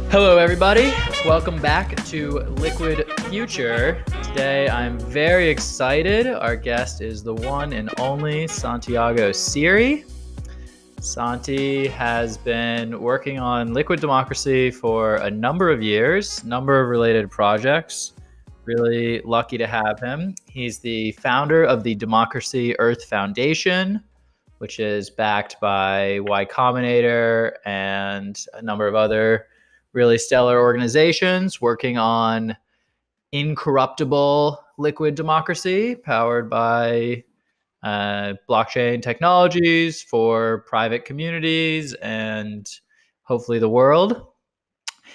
Hello, everybody. Welcome back to Liquid Future. Today, I'm very excited. Our guest is the one and only Santiago Siri. Santi has been working on liquid democracy for a number of years, number of related projects. Really lucky to have him. He's the founder of the Democracy Earth Foundation, which is backed by Combinator and a number of other really stellar organizations working on incorruptible liquid democracy powered by blockchain technologies for private communities and hopefully the world.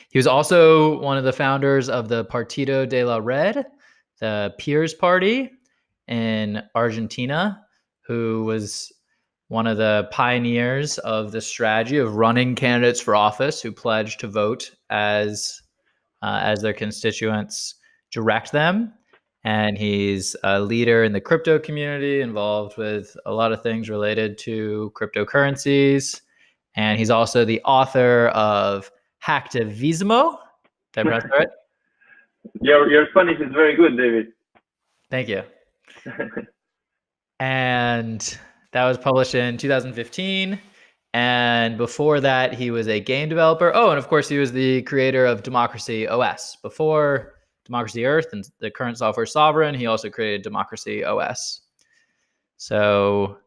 He was also one of the founders of the Partido de la Red, the Peers Party in Argentina, who was one of the pioneers of the strategy of running candidates for office who pledged to vote as their constituents direct them. And he's a leader in the crypto community, involved with a lot of things related to cryptocurrencies. And he's also the author of Hacktivismo. Did I pronounce that right? Your Spanish is very good, David. Thank you. And that was published in 2015. And before that, he was a game developer. Oh, and of course, he was the creator of Democracy OS. Before Democracy Earth and the current software Sovereign, he also created Democracy OS. So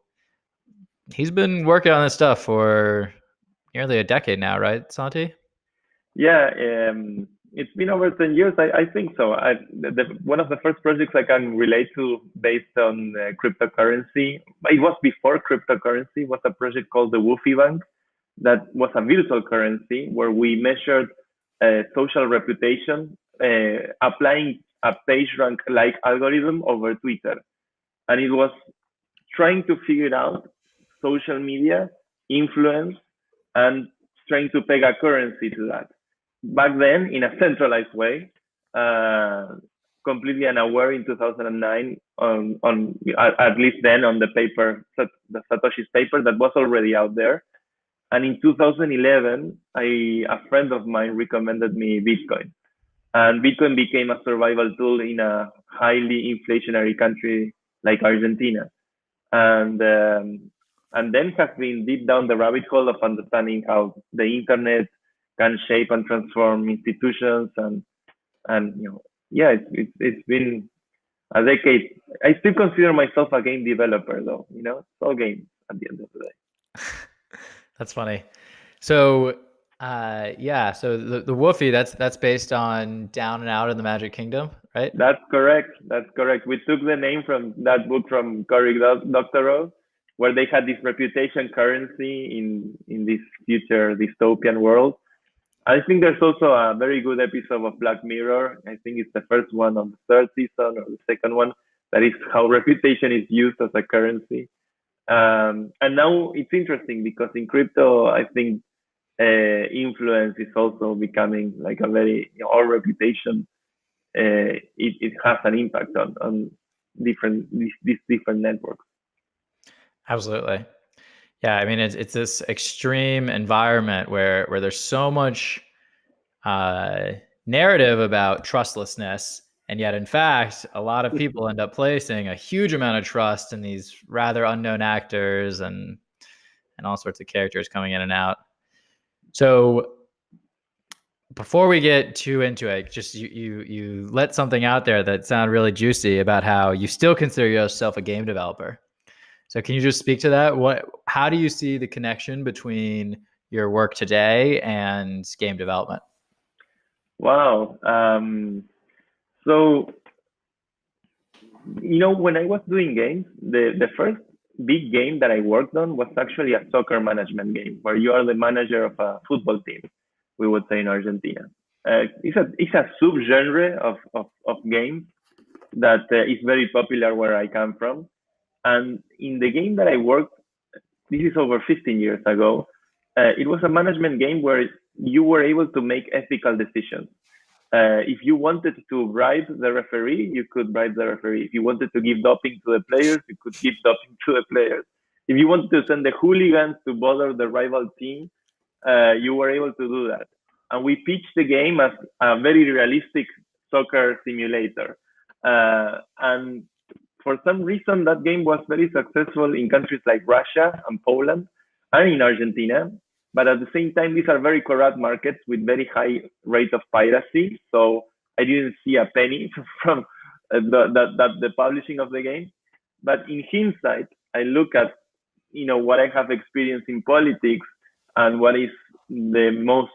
he's been working on this stuff for nearly a decade now, right, Santi? Yeah, it's been over 10 years. I think so. One of the first projects I can relate to based on cryptocurrency, it was before cryptocurrency, was a project called the Woofie Bank that was a virtual currency where we measured social reputation applying a PageRank-like algorithm over Twitter. And it was trying to figure out social media influence and trying to peg a currency to that. Back then, in a centralized way, completely unaware in 2009 on at least then on the paper, the Satoshi's paper that was already out there. And in 2011, a friend of mine recommended me Bitcoin. And Bitcoin became a survival tool in a highly inflationary country like Argentina. And then has been deep down the rabbit hole of understanding how the internet can shape and transform institutions and it's been a decade. I still consider myself a game developer though, it's all games at the end of the day. That's funny. So so the Woofie, that's based on Down and Out in the Magic Kingdom, right? That's correct. We took the name from that book from Cory Doctorow, where they had this reputation currency in this future dystopian world. I think there's also a very good episode of Black Mirror. I think it's the first one on the third season or the second one. That is how reputation is used as a currency. And now it's interesting because in crypto, I think influence is also becoming like a very, our reputation. It has an impact on these different networks. Absolutely. Yeah, I mean it's this extreme environment where there's so much narrative about trustlessness, and yet in fact a lot of people end up placing a huge amount of trust in these rather unknown actors and all sorts of characters coming in and out. So before we get too into it, just you let something out there that sounded really juicy about how you still consider yourself a game developer. So can you just speak to that? How do you see the connection between your work today and game development? Wow. So, when I was doing games, the first big game that I worked on was actually a soccer management game where you are the manager of a football team, we would say in Argentina. It's a subgenre of games that is very popular where I come from. And in the game that I worked, this is over 15 years ago, it was a management game where you were able to make ethical decisions. If you wanted to bribe the referee, you could bribe the referee. If you wanted to give doping to the players, you could give doping to the players. If you wanted to send the hooligans to bother the rival team, you were able to do that. and we pitched the game as a very realistic soccer simulator. And for some reason, that game was very successful in countries like Russia and Poland and in Argentina. But at the same time, these are very corrupt markets with very high rate of piracy. So I didn't see a penny from the publishing of the game. But in hindsight, I look at what I have experienced in politics and what is the most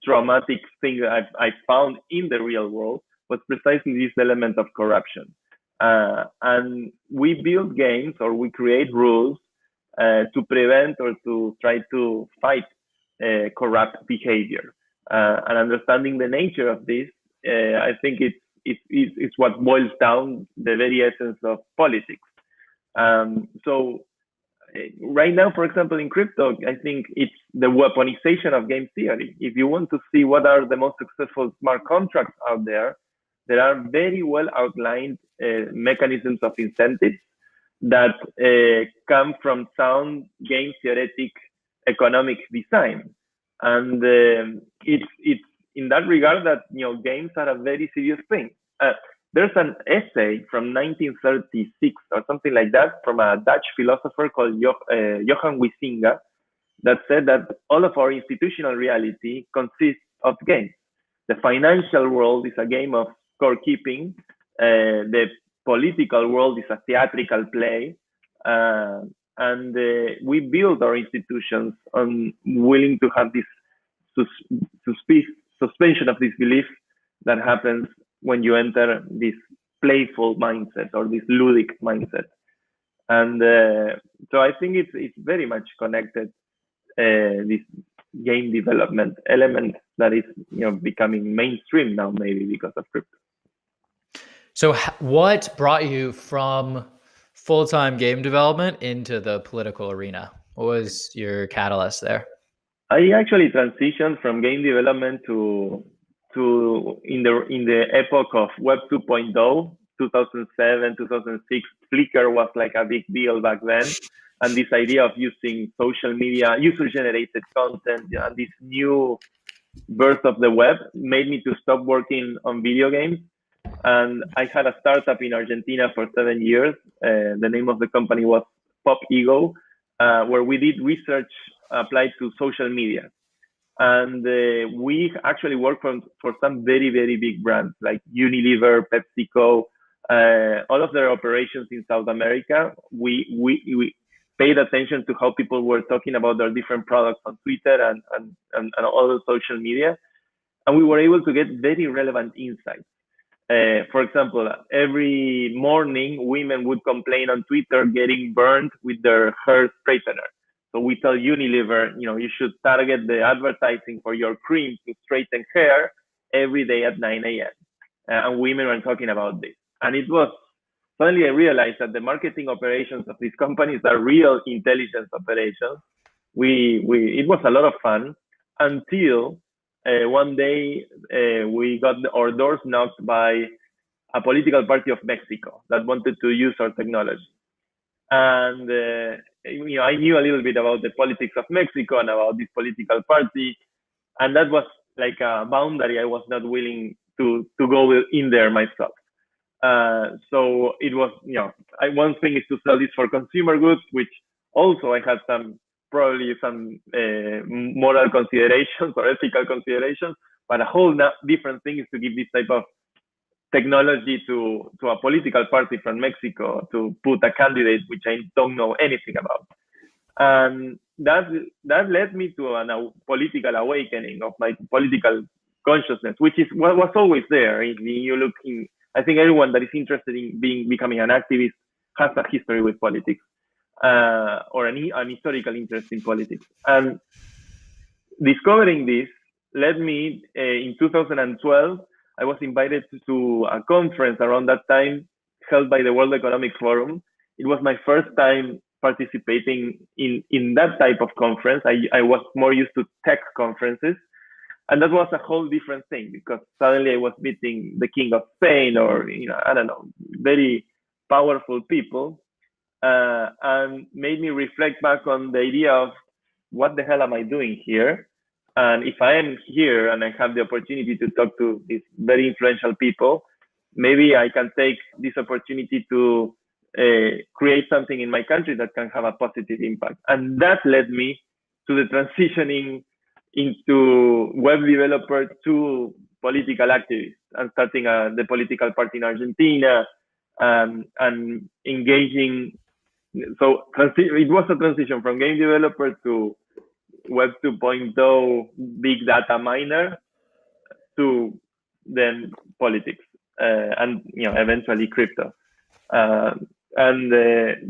traumatic thing that I found in the real world was precisely this element of corruption. And we build games or we create rules to prevent or to try to fight corrupt behavior. And understanding the nature of this, I think it's what boils down the very essence of politics. So right now, for example, in crypto, I think it's the weaponization of game theory. If you want to see what are the most successful smart contracts out there are very well outlined mechanisms of incentives that come from sound game theoretic economic design. And it's in that regard that games are a very serious thing. There's an essay from 1936 or something like that from a Dutch philosopher called Johan Huizinga that said that all of our institutional reality consists of games. The financial world is a game of scorekeeping. The political world is a theatrical play. And we build our institutions on willing to have this suspension of disbelief that happens when you enter this playful mindset or this ludic mindset. And so I think it's very much connected, this game development element that is becoming mainstream now, maybe because of crypto. So what brought you from full-time game development into the political arena? What was your catalyst there? I actually transitioned from game development to in the epoch of Web 2.0, 2007, 2006. Flickr was like a big deal back then, and this idea of using social media, user-generated content, and this new birth of the web made me to stop working on video games. And I had a startup in Argentina for 7 years. The name of the company was Pop Ego, where we did research applied to social media. And we actually worked for some very, very big brands like Unilever, PepsiCo, all of their operations in South America. We paid attention to how people were talking about their different products on Twitter and other social media. And we were able to get very relevant insights. For example, every morning, women would complain on Twitter getting burned with their hair straightener. So we tell Unilever, you should target the advertising for your cream to straighten hair every day at 9 a.m. And women were talking about this. And it was, suddenly I realized that the marketing operations of these companies are real intelligence operations. It was a lot of fun until one day we got our doors knocked by a political party of Mexico that wanted to use our technology. And I knew a little bit about the politics of Mexico and about this political party, and that was like a boundary I was not willing to go in there myself. So it was, one thing is to sell this for consumer goods, which also I had probably some moral considerations or ethical considerations, but a whole different thing is to give this type of technology to a political party from Mexico to put a candidate which I don't know anything about. And that led me to a political awakening of my political consciousness, which is what was always there. If you look in, I think everyone that is interested in becoming an activist has a history with politics, or an historical interest in politics. And discovering this led me in 2012. I was invited to a conference around that time held by the World Economic Forum. It was my first time participating in that type of conference. I was more used to tech conferences. And that was a whole different thing because suddenly I was meeting the King of Spain or, I don't know, very powerful people, and made me reflect back on the idea of what the hell am I doing here? And if I am here and I have the opportunity to talk to these very influential people, maybe I can take this opportunity to create something in my country that can have a positive impact. And that led me to the transitioning into web developer to political activist and starting the political party in Argentina, and engaging. So it was a transition from game developer to Web 2.0 big data miner to then politics, and eventually crypto. Uh, and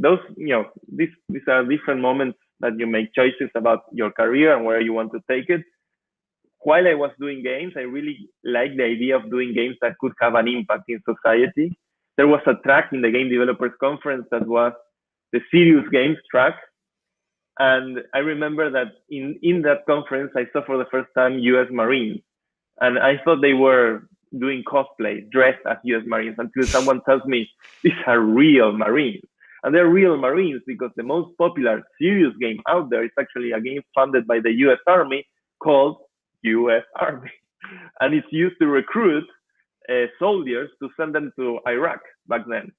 those these are different moments that you make choices about your career and where you want to take it. While I was doing games, I really liked the idea of doing games that could have an impact in society. There was a track in the Game Developers Conference that was the serious games track. And I remember that in that conference, I saw for the first time US Marines. And I thought they were doing cosplay, dressed as US Marines, until someone tells me these are real Marines. And they're real Marines because the most popular serious game out there is actually a game funded by the US Army called US Army. And it's used to recruit soldiers to send them to Iraq back then.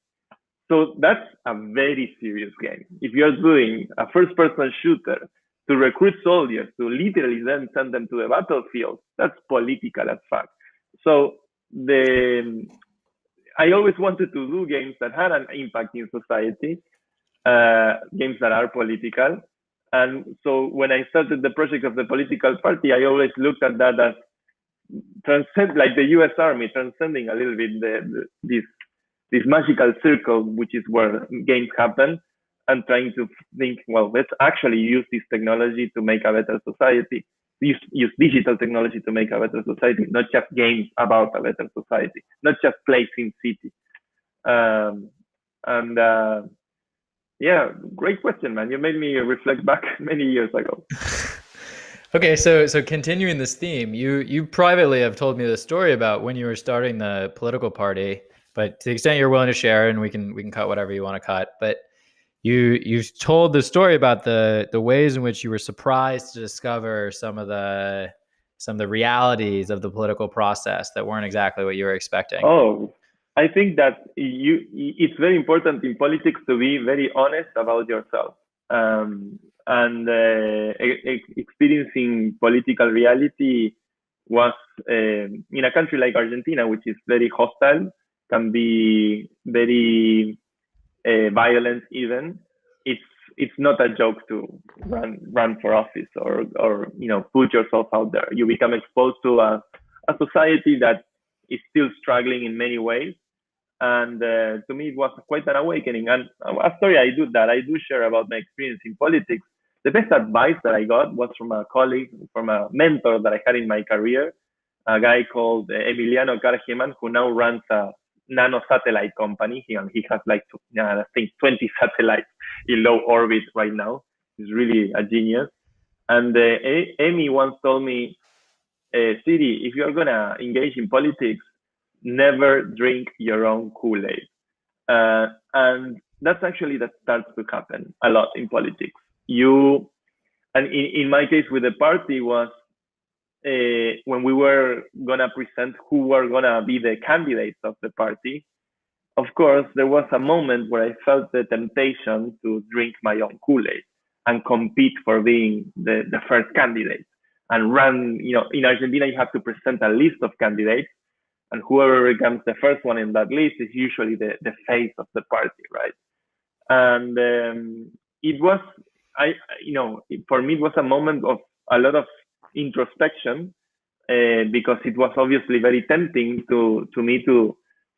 So that's a very serious game. If you're doing a first person shooter to recruit soldiers to literally then send them to the battlefield, that's political as fuck. So I always wanted to do games that had an impact in society, games that are political. And so when I started the project of the political party, I always looked at that as like the US Army, transcending a little bit this magical circle, which is where games happen, and trying to think, well, let's actually use this technology to make a better society. Use digital technology to make a better society, not just games about a better society, not just play SimCity. And yeah, great question, man. You made me reflect back many years ago. Okay, so continuing this theme, you privately have told me the story about when you were starting the political party, but to the extent you're willing to share, and we can cut whatever you want to cut, but you've told the story about the ways in which you were surprised to discover some of the realities of the political process that weren't exactly what you were expecting. Oh, I think that it's very important in politics to be very honest about yourself. And experiencing political reality was in a country like Argentina, which is very hostile, can be very violent even. It's not a joke to run for office or put yourself out there. You become exposed to a society that is still struggling in many ways. And to me, it was quite an awakening. And after I do share about my experience in politics. The best advice that I got was from a colleague, from a mentor that I had in my career, a guy called Emiliano Cargeman, who now runs a nano satellite company. He has like, I think, 20 satellites in low orbit right now. He's really a genius. And Amy once told me, Siri, if you're going to engage in politics, never drink your own Kool-Aid. And that's actually that starts to happen a lot in politics. And in my case with the party was when we were gonna present who were gonna be the candidates of the party. Of course, there was a moment where I felt the temptation to drink my own Kool-Aid and compete for being the first candidate and run. In Argentina, you have to present a list of candidates, and whoever becomes the first one in that list is usually the face of the party, right? And it was, for me, it was a moment of a lot of introspection, because it was obviously very tempting to me to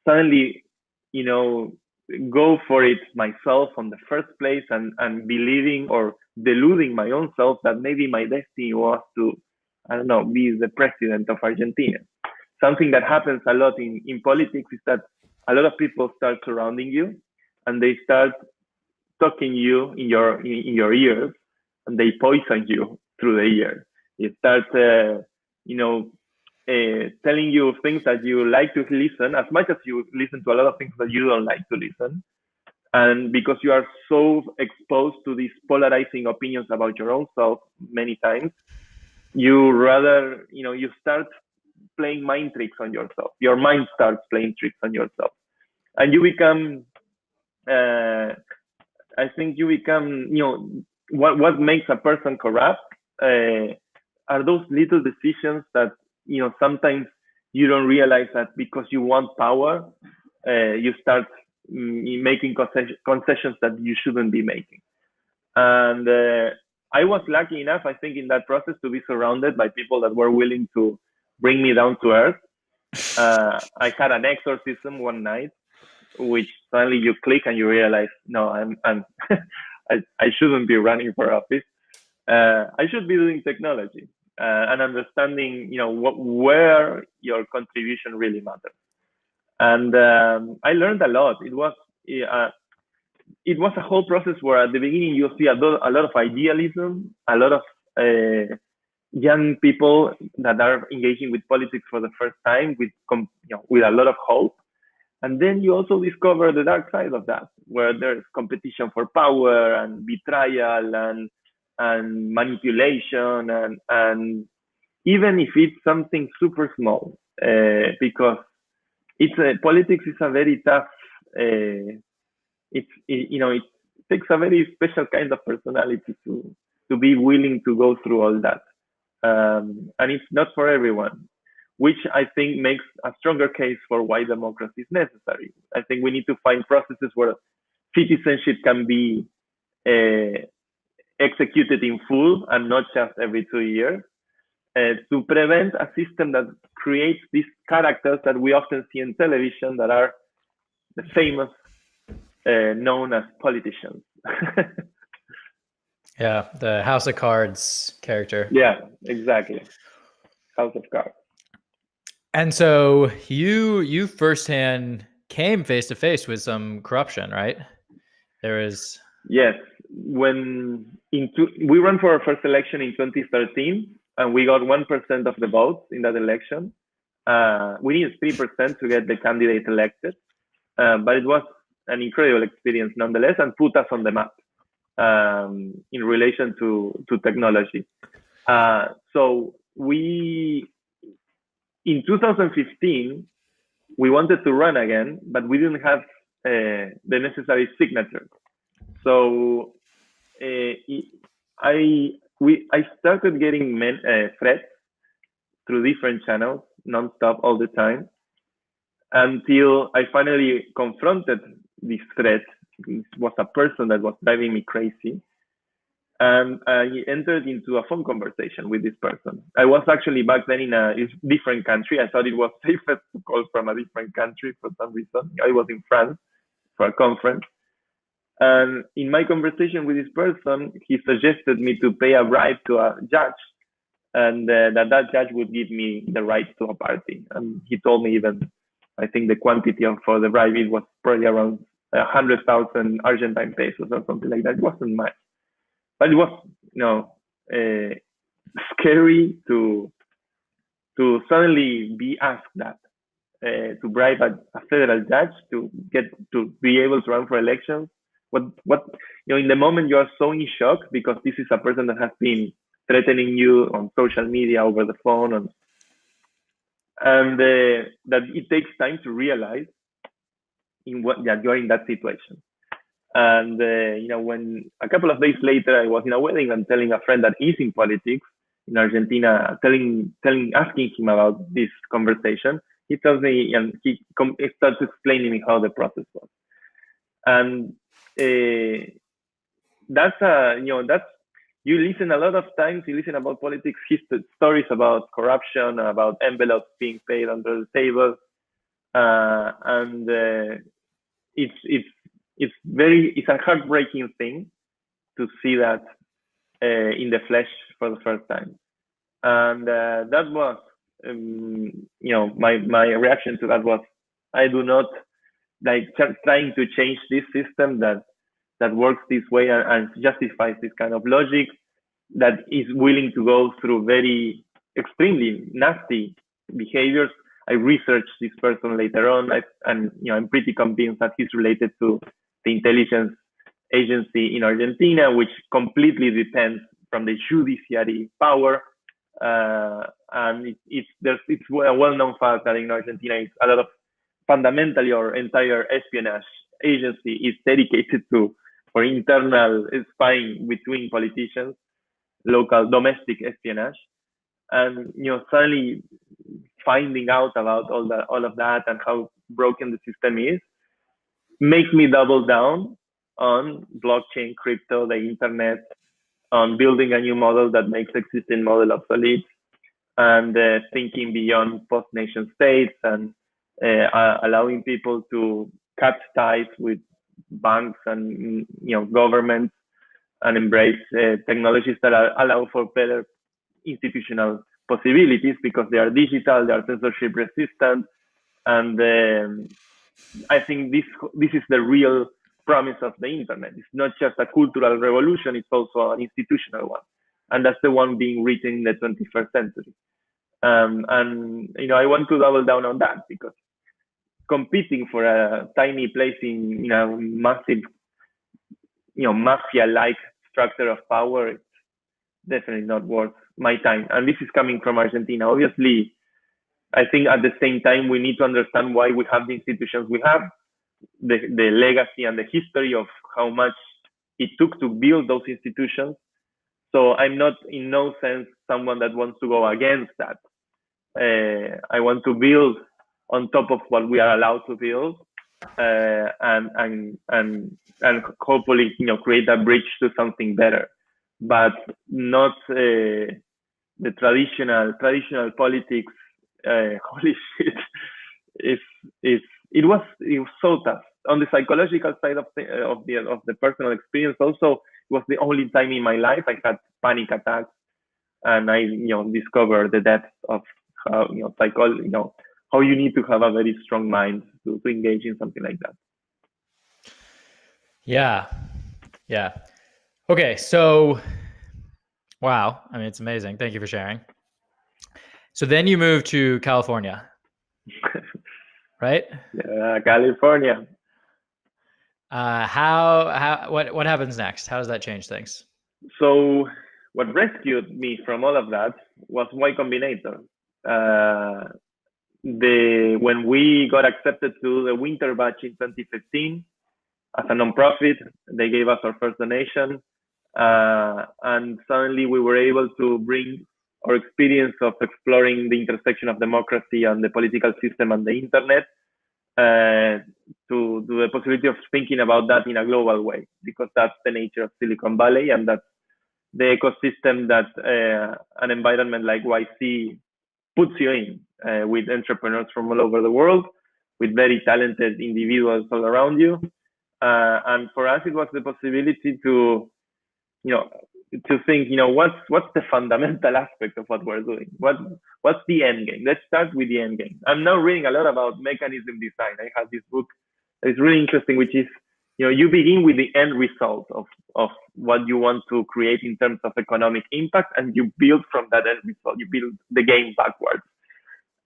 suddenly, go for it myself on the first place, and believing or deluding my own self that maybe my destiny was to, I don't know, be the president of Argentina. Something that happens a lot in politics is that a lot of people start surrounding you, and they start talking you in your ears, and they poison you through the ear. They start, telling you things that you like to listen, as much as you listen to a lot of things that you don't like to listen. And because you are so exposed to these polarizing opinions about your own self many times, You rather, you start playing mind tricks on yourself. Your mind starts playing tricks on yourself, and you become. I think you become. What makes a person corrupt are those little decisions that sometimes you don't realize that because you want power, you start making concessions that you shouldn't be making. And I was lucky enough, I think, in that process to be surrounded by people that were willing to bring me down to earth. I had an exorcism one night, which suddenly you click and you realize, no, I'm I shouldn't be running for office. I should be doing technology and understanding, where your contribution really matters. And I learned a lot. It was a whole process where at the beginning you see a lot of idealism, a lot of young people that are engaging with politics for the first time with a lot of hope. And then you also discover the dark side of that, where there's competition for power and betrayal and manipulation and even if it's something super small, because politics is a very tough. It takes a very special kind of personality to be willing to go through all that, and it's not for everyone, which I think makes a stronger case for why democracy is necessary. I think we need to find processes where citizenship can be executed in full and not just every 2 years, to prevent a system that creates these characters that we often see in television that are the famous, known as politicians. Yeah, the House of Cards character. Yeah, exactly. House of Cards. And so you firsthand came face to face with some corruption, right? There is. Yes, we ran for our first election in 2013, and we got 1% of the votes in that election. We needed 3% to get the candidate elected, but it was an incredible experience nonetheless, and put us on the map in relation to technology. So in 2015, we wanted to run again, but we didn't have the necessary signatures. So I started getting threats through different channels, nonstop, all the time, until I finally confronted this threat. It was a person that was driving me crazy, and I entered into a phone conversation with this person. I was actually back then in a different country. I thought it was safest to call from a different country for some reason. I was in France for a conference. And in my conversation with this person, he suggested me to pay a bribe to a judge, and that judge would give me the rights to a party. And he told me even, I think the quantity for the bribe, it was probably around 100,000 Argentine pesos or something like that. It wasn't much, but it was, scary to suddenly be asked that, to bribe a federal judge to be able to run for elections. What in the moment you are so in shock because this is a person that has been threatening you on social media, over the phone, and that it takes time to realize that you're in that situation. And when a couple of days later I was in a wedding and telling a friend that is in politics in Argentina, asking him about this conversation, he tells me, and he starts explaining me how the process was. And that's you listen a lot of times. You listen about politics, stories about corruption, about envelopes being paid under the table, and it's a heartbreaking thing to see that in the flesh for the first time. And that was, my reaction to that was, I do not like trying to change this system that works this way and justifies this kind of logic, that is willing to go through very extremely nasty behaviors. I researched this person later on, and I'm pretty convinced that he's related to the intelligence agency in Argentina, which completely depends from the judiciary power. And it's a well-known fact that in Argentina, it's a lot of fundamentally our entire espionage agency is dedicated to for internal spying between politicians, local domestic espionage, and suddenly finding out about all of that and how broken the system is makes me double down on blockchain, crypto, the internet, on building a new model that makes existing model obsolete, and thinking beyond post-nation states, and allowing people to cut ties with banks and governments, and embrace technologies that allow for better institutional possibilities because they are digital, they are censorship resistant, and I think this is the real promise of the internet. It's not just a cultural revolution; it's also an institutional one, and that's the one being written in the 21st century. And I want to double down on that because competing for a tiny place in a massive, mafia-like structure of power, it's definitely not worth my time. And this is coming from Argentina. Obviously, I think at the same time we need to understand why we have the institutions we have, the legacy and the history of how much it took to build those institutions. So I'm not in no sense someone that wants to go against that. I want to build on top of what we are allowed to build, and hopefully create a bridge to something better, but not the traditional politics. Holy shit! It was so tough on the psychological side of the personal experience. Also, it was the only time in my life I had panic attacks, and I discovered the depth of how psychology, how you need to have a very strong mind to engage in something like that. Yeah. Okay, so wow, I mean, it's amazing. Thank you for sharing. So then you moved to California, right? Yeah, California. What happens next? How does that change things? So what rescued me from all of that was Y Combinator. When we got accepted to the winter batch in 2015 as a nonprofit, they gave us our first donation, and suddenly we were able to bring our experience of exploring the intersection of democracy and the political system and the internet to the possibility of thinking about that in a global way, because that's the nature of Silicon Valley, and that's the ecosystem that an environment like YC puts you in, with entrepreneurs from all over the world, with very talented individuals all around you. And for us, it was the possibility to, to think, what's the fundamental aspect of what we're doing? What's the end game? Let's start with the end game. I'm now reading a lot about mechanism design. I have this book that is really interesting, which is, you begin with the end result of what you want to create in terms of economic impact, and you build from that end result. You build the game backwards.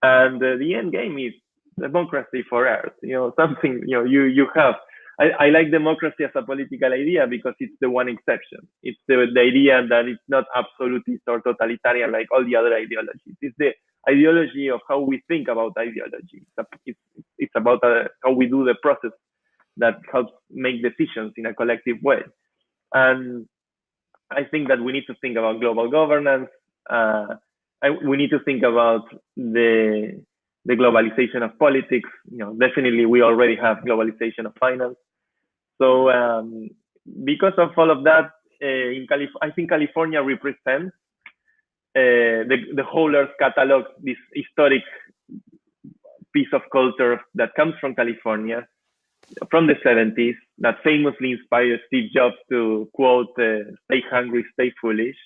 And the end game is democracy for Earth. Something you have. I like democracy as a political idea because it's the one exception. It's the idea that it's not absolutist or totalitarian like all the other ideologies. It's the ideology of how we think about ideology. It's about how we do the process that helps make decisions in a collective way. And I think that we need to think about global governance. We need to think about the globalization of politics. Definitely we already have globalization of finance. So because of all of that, I think California represents the whole Earth catalog, this historic piece of culture that comes from California, from the 70s, that famously inspired Steve Jobs to quote, "Stay hungry, stay foolish."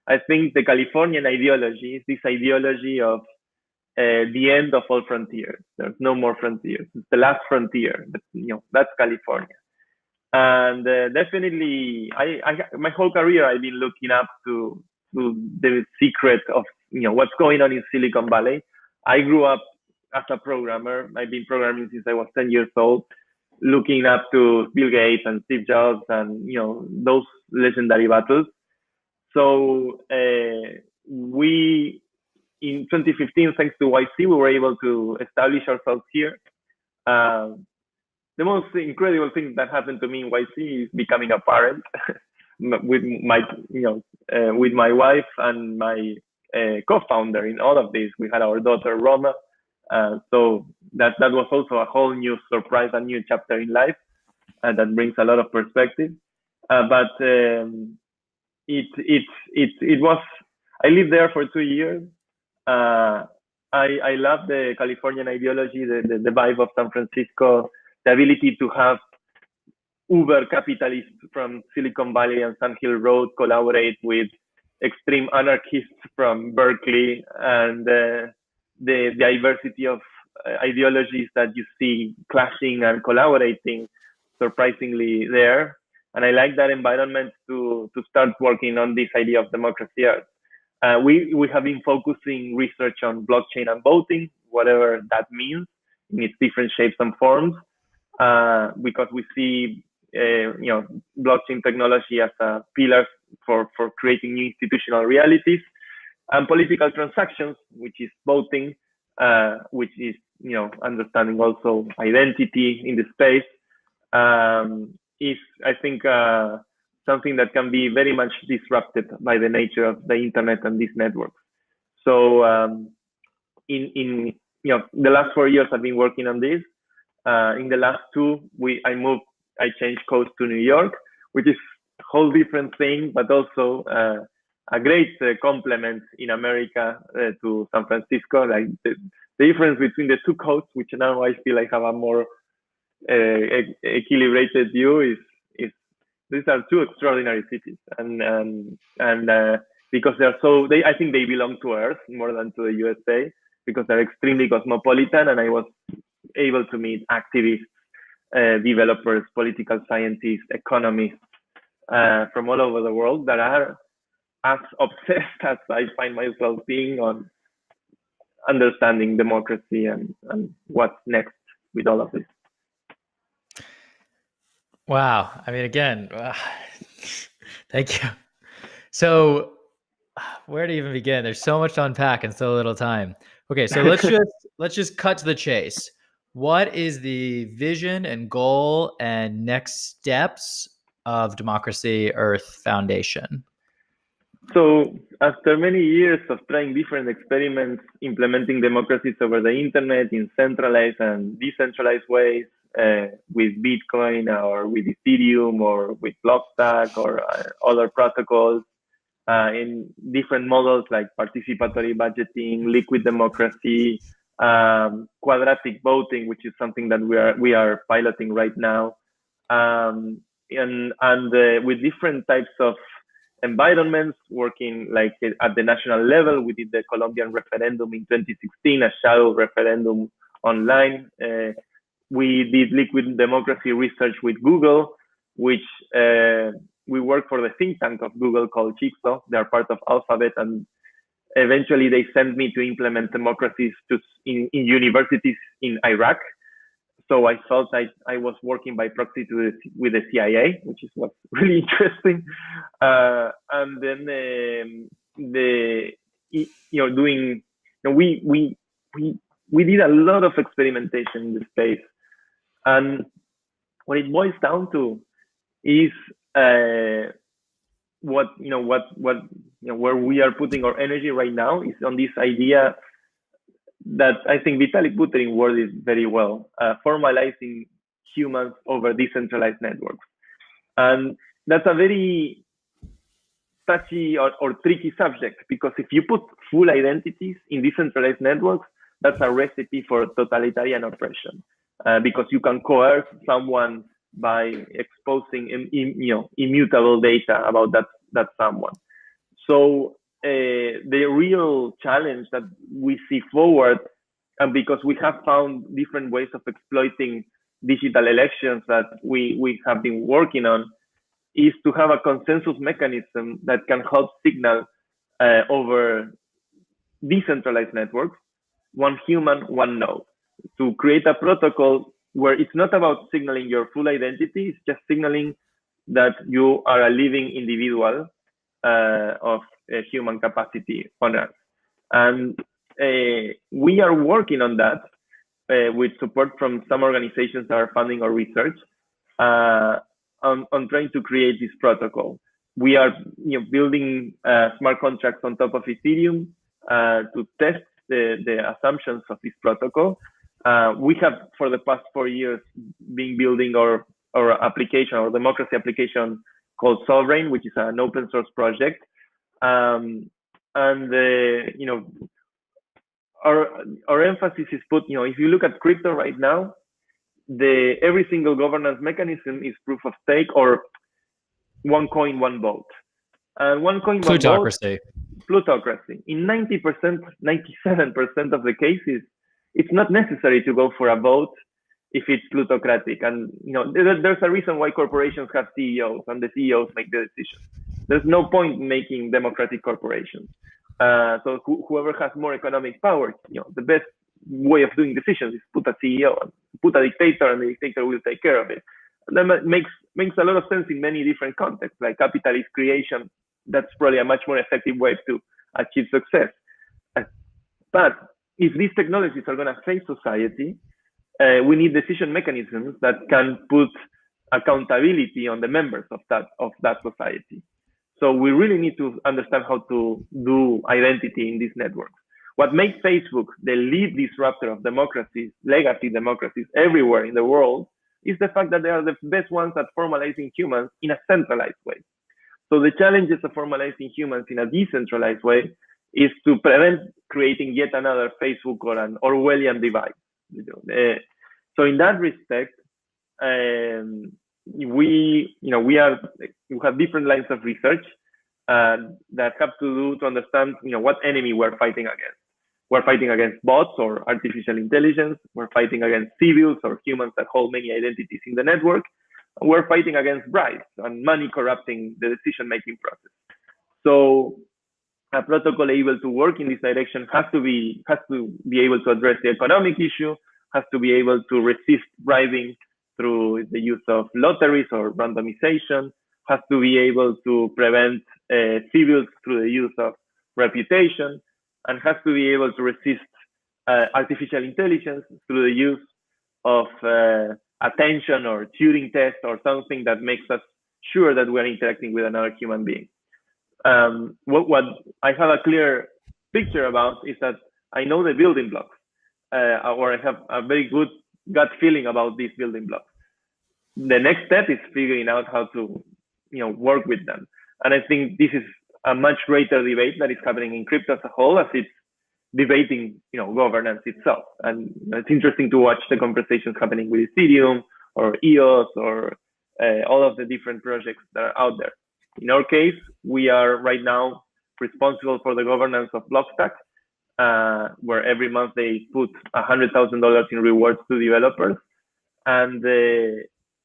I think the Californian ideology is this ideology of the end of all frontiers. There's no more frontiers. It's the last frontier. That's California. And definitely, my whole career I've been looking up to the secret of what's going on in Silicon Valley. I grew up as a programmer. I've been programming since I was 10 years old, looking up to Bill Gates and Steve Jobs and those legendary battles. So we, in 2015, thanks to YC, we were able to establish ourselves here. The most incredible thing that happened to me in YC is becoming a parent with my wife and my co-founder in all of this. We had our daughter Roma, so that was also a whole new surprise, a new chapter in life, and that brings a lot of perspective. But it was. I lived there for 2 years. I love the Californian ideology, the vibe of San Francisco, the ability to have uber capitalists from Silicon Valley and Sand Hill Road collaborate with extreme anarchists from Berkeley, and the diversity of ideologies that you see clashing and collaborating surprisingly there. And I like that environment to start working on this idea of democracy art. We have been focusing research on blockchain and voting, whatever that means in its different shapes and forms, because we see blockchain technology as a pillar for creating new institutional realities, and political transactions, which is voting, which is understanding also identity in the space, is, I think, something that can be very much disrupted by the nature of the internet and these networks. So in the last 4 years I've been working on this. In the last 2, I changed coast to New York, which is a whole different thing, but also a great complement in America to San Francisco. Like the difference between the 2 coasts, which now I feel I have a more equilibrated view, is these are 2 extraordinary cities, and because I think they belong to Earth more than to the USA, because they're extremely cosmopolitan, and I was able to meet activists, developers, political scientists, economists from all over the world that are as obsessed as I find myself being on understanding democracy and what's next with all of this. Wow. I mean, again, thank you. So where to even begin? There's so much to unpack in so little time. Okay, so let's just cut to the chase. What is the vision and goal and next steps of Democracy Earth Foundation? So after many years of trying different experiments, implementing democracies over the internet in centralized and decentralized ways, with Bitcoin or with Ethereum or with Blockstack or other protocols, in different models like participatory budgeting, liquid democracy, quadratic voting, which is something that we are piloting right now, and with different types of environments, working like at the national level. We did the Colombian referendum in 2016, a shadow referendum online. We did liquid democracy research with Google, which we work for the think tank of Google called Jigsaw. They're part of Alphabet, and eventually they sent me to implement democracies in universities in Iraq. So I felt I was working by proxy with the CIA, which is what's really interesting. And then we did a lot of experimentation in the space, and what it boils down to is where we are putting our energy right now is on this idea that I think Vitalik Buterin worded very well, formalizing humans over decentralized networks. And that's a very touchy or tricky subject, because if you put full identities in decentralized networks, that's a recipe for totalitarian oppression, because you can coerce someone by exposing immutable data about that someone. So the real challenge that we see forward, and because we have found different ways of exploiting digital elections that we have been working on, is to have a consensus mechanism that can help signal over decentralized networks, one human, one node, to create a protocol where it's not about signaling your full identity, it's just signaling that you are a living individual of human capacity on Earth. And we are working on that with support from some organizations that are funding our research on trying to create this protocol. We are building smart contracts on top of Ethereum to test the assumptions of this protocol. We have, for the past 4 years, been building our application, our democracy application called Sovereign, which is an open source project. Our emphasis is put, if you look at crypto right now, every single governance mechanism is proof of stake or one coin, one vote. And one coin, one vote, plutocracy. In 90%, 97% of the cases, it's not necessary to go for a vote if it's plutocratic. And there's a reason why corporations have CEOs, and the CEOs make the decisions. There's no point in making democratic corporations. So whoever has more economic power, the best way of doing decisions is put a CEO, and put a dictator, and the dictator will take care of it. And that makes a lot of sense in many different contexts, like capitalist creation. That's probably a much more effective way to achieve success. But if these technologies are going to face society, we need decision mechanisms that can put accountability on the members of that society. So we really need to understand how to do identity in these networks. What makes Facebook the lead disruptor of democracies, legacy democracies everywhere in the world, is the fact that they are the best ones at formalizing humans in a centralized way. So the challenges of formalizing humans in a decentralized way is to prevent creating yet another Facebook or an Orwellian divide. So in that respect, we have different lines of research that have to do to understand what enemy we're fighting against. We're fighting against bots or artificial intelligence. We're fighting against civils or humans that hold many identities in the network. We're fighting against bribes and money corrupting the decision-making process. So a protocol able to work in this direction has to be able to address the economic issue, has to be able to resist bribing through the use of lotteries or randomization, has to be able to prevent civils through the use of reputation, and has to be able to resist artificial intelligence through the use of attention or Turing test or something that makes us sure that we're interacting with another human being. What I have a clear picture about is that I know the building blocks, or I have a very good gut feeling about these building blocks. The next step is figuring out how to work with them. And I think this is a much greater debate that is happening in crypto as a whole, as it's debating governance itself. And it's interesting to watch the conversations happening with Ethereum or EOS or all of the different projects that are out there. In our case, we are right now responsible for the governance of Blockstack, where every month they put $100,000 in rewards to developers. And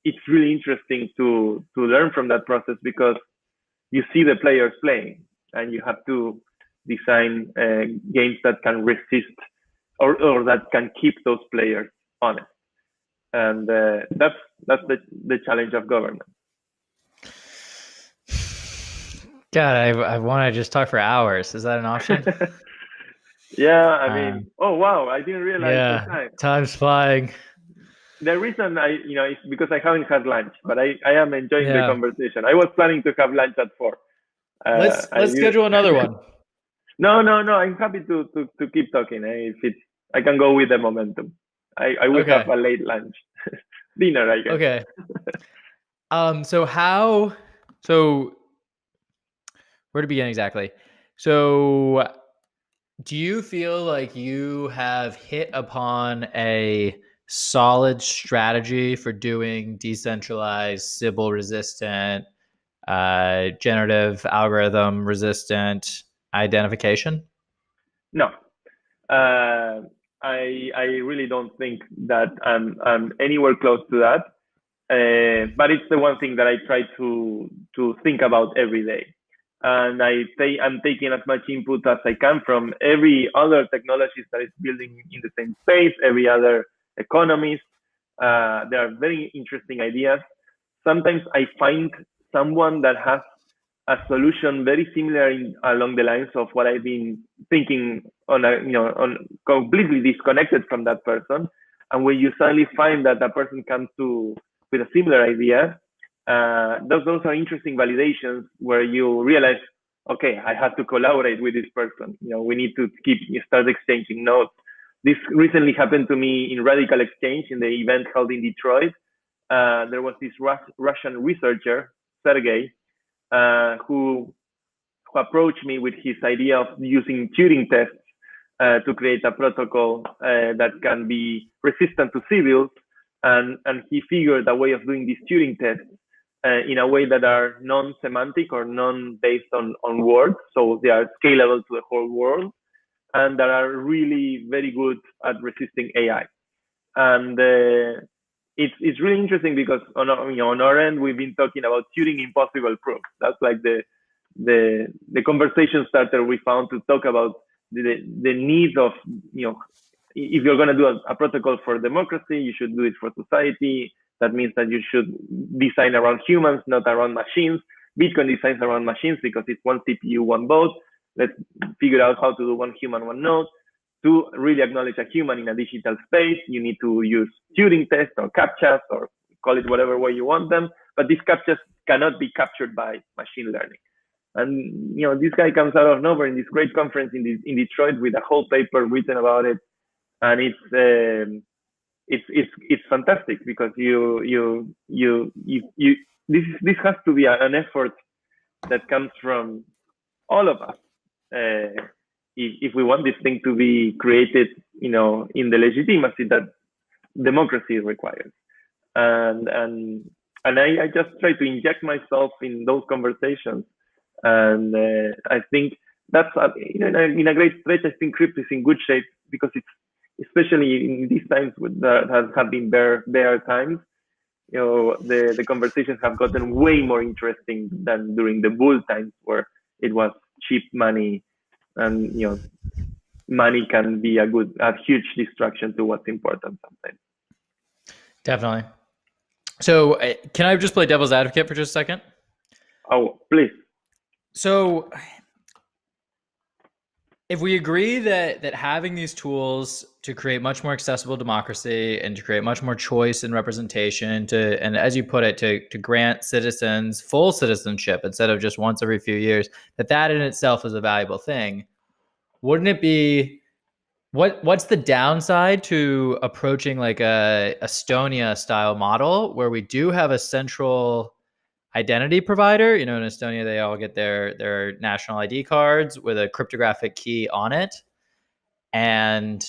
it's really interesting to learn from that process, because you see the players playing, and you have to design games that can resist or that can keep those players honest. And that's the challenge of governance. God, I want to just talk for hours. Is that an option? Yeah, I mean, oh wow, I didn't realize the time. Time's flying. The reason is because I haven't had lunch, but I am enjoying the conversation. I was planning to have lunch at 4. Let's schedule another one. No. I'm happy to keep talking. I can go with the momentum. I will have a late lunch, dinner, I guess. Okay. So where to begin exactly? So, do you feel like you have hit upon a solid strategy for doing decentralized, Sybil resistant, generative algorithm resistant identification? No, I really don't think that I'm anywhere close to that. But it's the one thing that I try to think about every day. And I'm taking as much input as I can from every other technologies that is building in the same space, every other economist. There are very interesting ideas. Sometimes I find someone that has a solution very similar along the lines of what I've been thinking on completely disconnected from that person. And when you suddenly find that that person comes to with a similar idea, those are interesting validations where you realize, okay, I have to collaborate with this person. We need to start exchanging notes. This recently happened to me in Radical Exchange in the event held in Detroit. There was this Russian researcher, Sergey, who approached me with his idea of using Turing tests to create a protocol that can be resistant to civils. And he figured a way of doing these Turing tests in a way that are non-semantic or non-based on words. So they are scalable to the whole world and that are really very good at resisting AI. And it's really interesting because on our end, we've been talking about Turing impossible proofs. That's like the conversation starter we found to talk about the needs of, if you're going to do a protocol for democracy, you should do it for society. That means that you should design around humans, not around machines. Bitcoin designs around machines because it's one CPU, one vote. Let's figure out how to do one human, one node. To really acknowledge a human in a digital space, you need to use Turing tests or CAPTCHAs or call it whatever way you want them. But these CAPTCHAs cannot be captured by machine learning. And this guy comes out of nowhere in this great conference in Detroit with a whole paper written about it, and it's fantastic because this has to be an effort that comes from all of us. If we want this thing to be created, in the legitimacy that democracy requires, and I just try to inject myself in those conversations, and I think that's in a great stretch. I think crypto is in good shape because it's, especially in these times that have been bear times. The conversations have gotten way more interesting than during the bull times where it was cheap money, and money can be a huge distraction to what's important sometimes. Definitely. So can I just play devil's advocate for just a second? Oh, please. So if we agree that having these tools to create much more accessible democracy and to create much more choice and representation and as you put it, to grant citizens full citizenship instead of just once every few years, that in itself is a valuable thing, wouldn't it be, what's the downside to approaching like a Estonia style model where we do have a central identity provider? In Estonia, they all get their national ID cards with a cryptographic key on it, and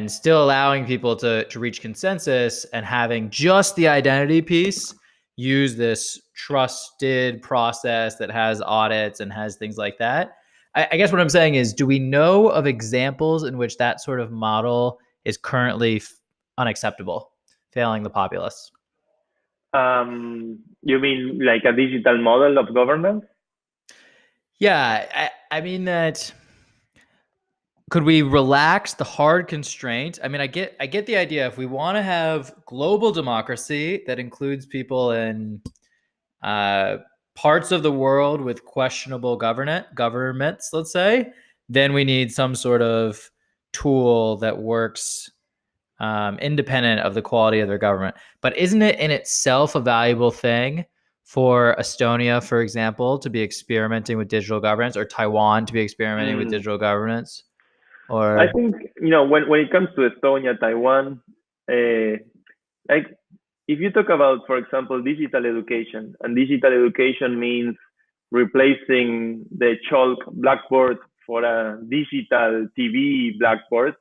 still allowing people to reach consensus and having just the identity piece use this trusted process that has audits and has things like that. I guess what I'm saying is, do we know of examples in which that sort of model is currently unacceptable, failing the populace? You mean like a digital model of governance? Yeah, I mean that. Could we relax the hard constraint? I mean, I get the idea. If we want to have global democracy that includes people in parts of the world with questionable governments, let's say, then we need some sort of tool that works independent of the quality of their government. But isn't it in itself a valuable thing for Estonia, for example, to be experimenting with digital governance, or Taiwan to be experimenting with digital governance? Or I think when it comes to Estonia, Taiwan, like if you talk about, for example, digital education, and digital education means replacing the chalk blackboard for a digital TV blackboard,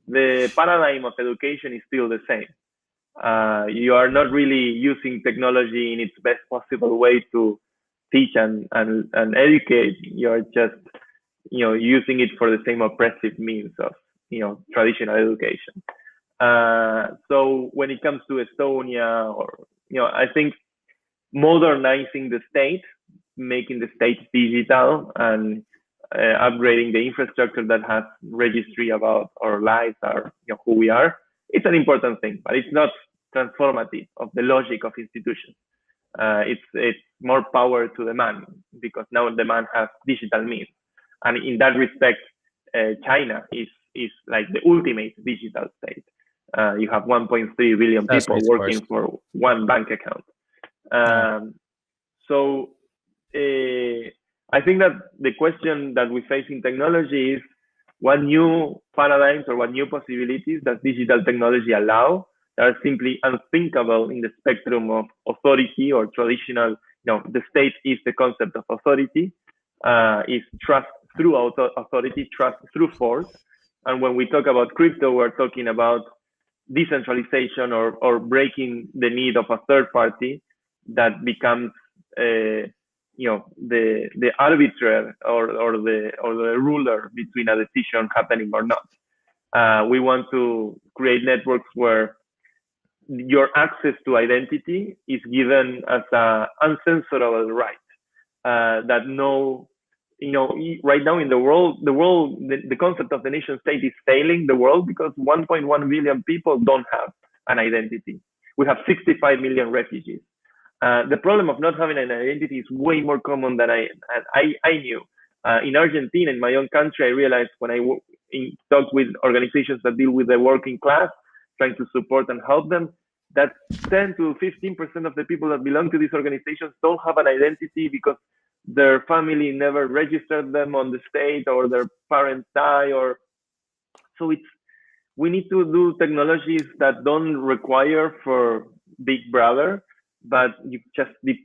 the paradigm of education is still the same. You are not really using technology in its best possible way to teach and educate. You're just using it for the same oppressive means of traditional education. So when it comes to Estonia, or I think modernizing the state, making the state digital, and upgrading the infrastructure that has registry about our lives, our who we are, it's an important thing, but it's not transformative of the logic of institutions. It's more power to the man, because now the man has digital means, and in that respect, China is like the ultimate digital state. You have 1.3 billion people working for one bank account. So I think that the question that we face in technology is, what new paradigms or what new possibilities does digital technology allow that are simply unthinkable in the spectrum of authority or traditional, the state is the concept of authority, is trust through authority, trust through force. And when we talk about crypto, we're talking about decentralization or breaking the need of a third party that becomes the arbiter or the ruler between a decision happening or not. We want to create networks where your access to identity is given as an uncensorable right. That right now in the world, the concept of the nation state is failing the world because 1.1 billion people don't have an identity. We have 65 million refugees. The problem of not having an identity is way more common than I knew. In Argentina, in my own country, I realized when I talked with organizations that deal with the working class, trying to support and help them, that 10 to 15% of the people that belong to these organizations don't have an identity because their family never registered them on the state, or their parents die, so we need to do technologies that don't require for Big Brother, but you just the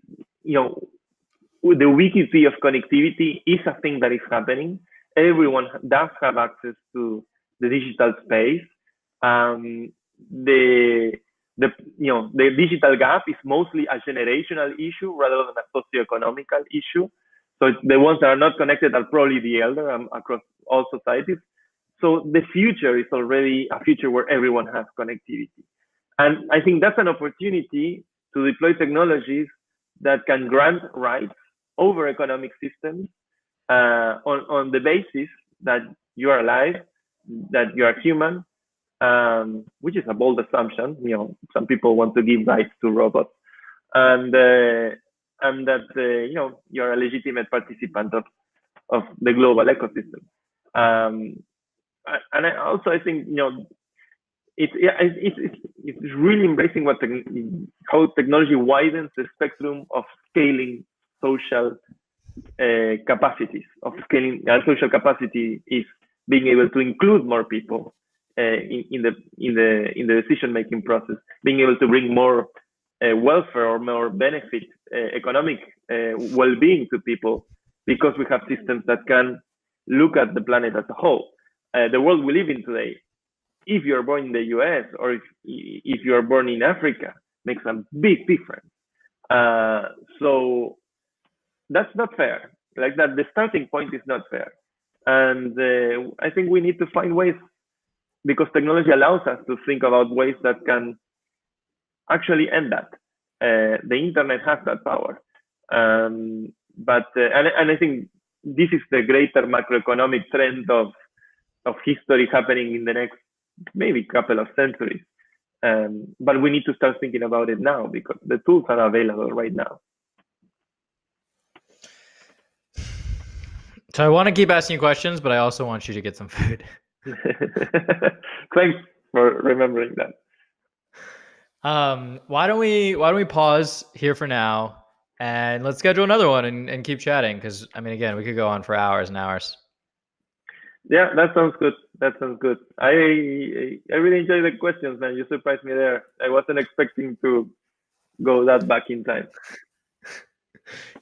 ubiquity of connectivity is a thing that is happening. Everyone does have access to the digital space. The digital gap is mostly a generational issue rather than a socioeconomical issue. So the ones that are not connected are probably the elder across all societies. So the future is already a future where everyone has connectivity. And I think that's an opportunity to deploy technologies that can grant rights over economic systems on the basis that you are alive, that you are human, which is a bold assumption. Some people want to give rights to robots, and that you're a legitimate participant of the global ecosystem. And I think it's really embracing how technology widens the spectrum of scaling social capacities. Social capacity is being able to include more people in the decision-making process, being able to bring more welfare or more benefit, economic well-being to people, because we have systems that can look at the planet as a whole. The world we live in today, if you're born in the US or if you're born in Africa, makes a big difference. So that's not fair. Like that, the starting point is not fair. And I think we need to find ways, because technology allows us to think about ways that can actually end that. The internet has that power. And I think this is the greater macroeconomic trend of history happening in the next maybe couple of centuries. But we need to start thinking about it now, because the tools are available right now. So I want to keep asking you questions, but I also want you to get some food. Thanks for remembering that. Why don't we pause here for now, and let's schedule another one and keep chatting, because I mean, again, we could go on for hours and hours. Yeah, that sounds good. I really enjoy the questions, man. You surprised me there. I wasn't expecting to go that back in time.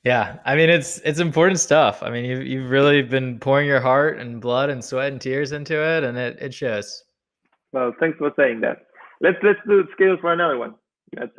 Yeah, I mean, it's important stuff. I mean, you've really been pouring your heart and blood and sweat and tears into it, and it shows. Well, thanks for saying that. Let's do scale for another one. Let's